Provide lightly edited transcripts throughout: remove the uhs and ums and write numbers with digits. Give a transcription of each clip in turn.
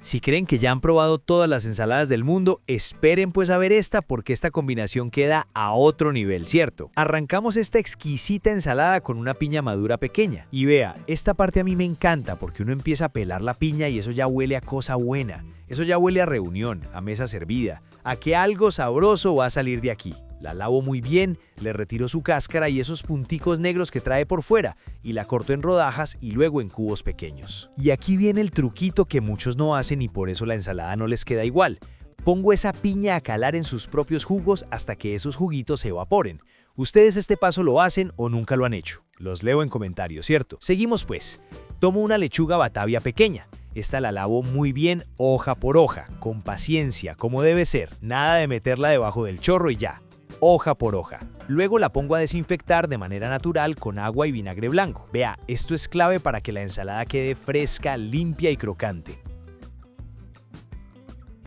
Si creen que ya han probado todas las ensaladas del mundo, esperen pues a ver esta porque esta combinación queda a otro nivel, ¿cierto? Arrancamos esta exquisita ensalada con una piña madura pequeña. Y vea, esta parte a mí me encanta porque uno empieza a pelar la piña y eso ya huele a cosa buena. Eso ya huele a reunión, a mesa servida, a que algo sabroso va a salir de aquí. La lavo muy bien, le retiro su cáscara y esos punticos negros que trae por fuera, y la corto en rodajas y luego en cubos pequeños. Y aquí viene el truquito que muchos no hacen y por eso la ensalada no les queda igual. Pongo esa piña a calar en sus propios jugos hasta que esos juguitos se evaporen. ¿Ustedes este paso lo hacen o nunca lo han hecho? Los leo en comentarios, ¿cierto? Seguimos pues. Tomo una lechuga batavia pequeña. Esta la lavo muy bien hoja por hoja, con paciencia, como debe ser. Nada de meterla debajo del chorro y ya. Hoja por hoja. Luego la pongo a desinfectar de manera natural con agua y vinagre blanco. Vea, esto es clave para que la ensalada quede fresca, limpia y crocante.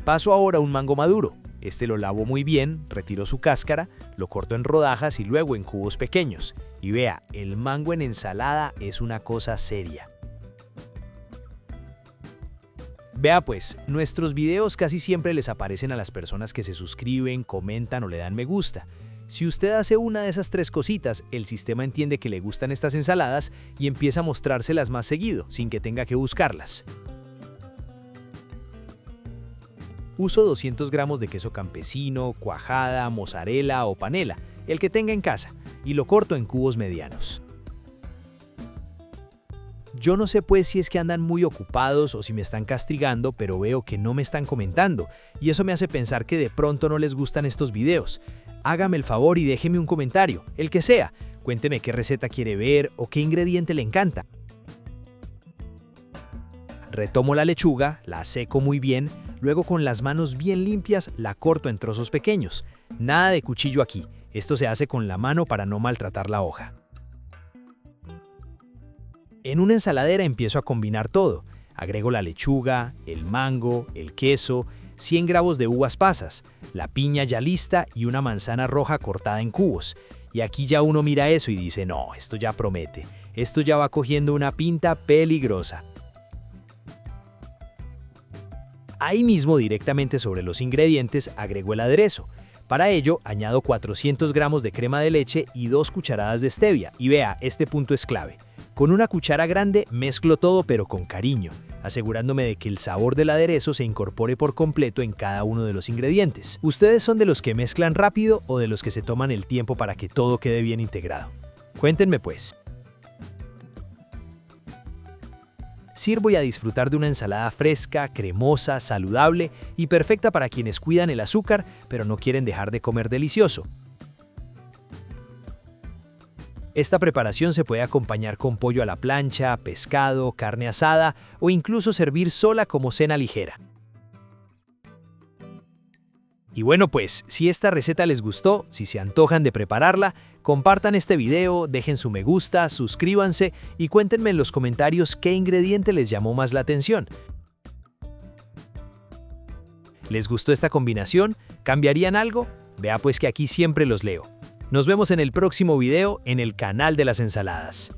Paso ahora a un mango maduro. Este lo lavo muy bien, retiro su cáscara, lo corto en rodajas y luego en cubos pequeños. Y vea, el mango en ensalada es una cosa seria. Vea pues, nuestros videos casi siempre les aparecen a las personas que se suscriben, comentan o le dan me gusta. Si usted hace una de esas tres cositas, el sistema entiende que le gustan estas ensaladas y empieza a mostrárselas más seguido, sin que tenga que buscarlas. Uso 200 gramos de queso campesino, cuajada, mozzarella o panela, el que tenga en casa, y lo corto en cubos medianos. Yo no sé pues si es que andan muy ocupados o si me están castigando, pero veo que no me están comentando, y eso me hace pensar que de pronto no les gustan estos videos. Hágame el favor y déjeme un comentario, el que sea. Cuénteme qué receta quiere ver o qué ingrediente le encanta. Retomo la lechuga, la seco muy bien, luego con las manos bien limpias la corto en trozos pequeños. Nada de cuchillo aquí, esto se hace con la mano para no maltratar la hoja. En una ensaladera empiezo a combinar todo. Agrego la lechuga, el mango, el queso, 100 gramos de uvas pasas, la piña ya lista y una manzana roja cortada en cubos. Y aquí ya uno mira eso y dice, no, esto ya promete. Esto ya va cogiendo una pinta peligrosa. Ahí mismo, directamente sobre los ingredientes, agrego el aderezo. Para ello, añado 400 gramos de crema de leche y 2 cucharadas de stevia. Y vea, este punto es clave. Con una cuchara grande mezclo todo pero con cariño, asegurándome de que el sabor del aderezo se incorpore por completo en cada uno de los ingredientes. ¿Ustedes son de los que mezclan rápido o de los que se toman el tiempo para que todo quede bien integrado? Cuéntenme pues. Sirvo y a disfrutar de una ensalada fresca, cremosa, saludable y perfecta para quienes cuidan el azúcar pero no quieren dejar de comer delicioso. Esta preparación se puede acompañar con pollo a la plancha, pescado, carne asada o incluso servir sola como cena ligera. Y bueno pues, si esta receta les gustó, si se antojan de prepararla, compartan este video, dejen su me gusta, suscríbanse y cuéntenme en los comentarios qué ingrediente les llamó más la atención. ¿Les gustó esta combinación? ¿Cambiarían algo? Vea pues que aquí siempre los leo. Nos vemos en el próximo video en el canal de las ensaladas.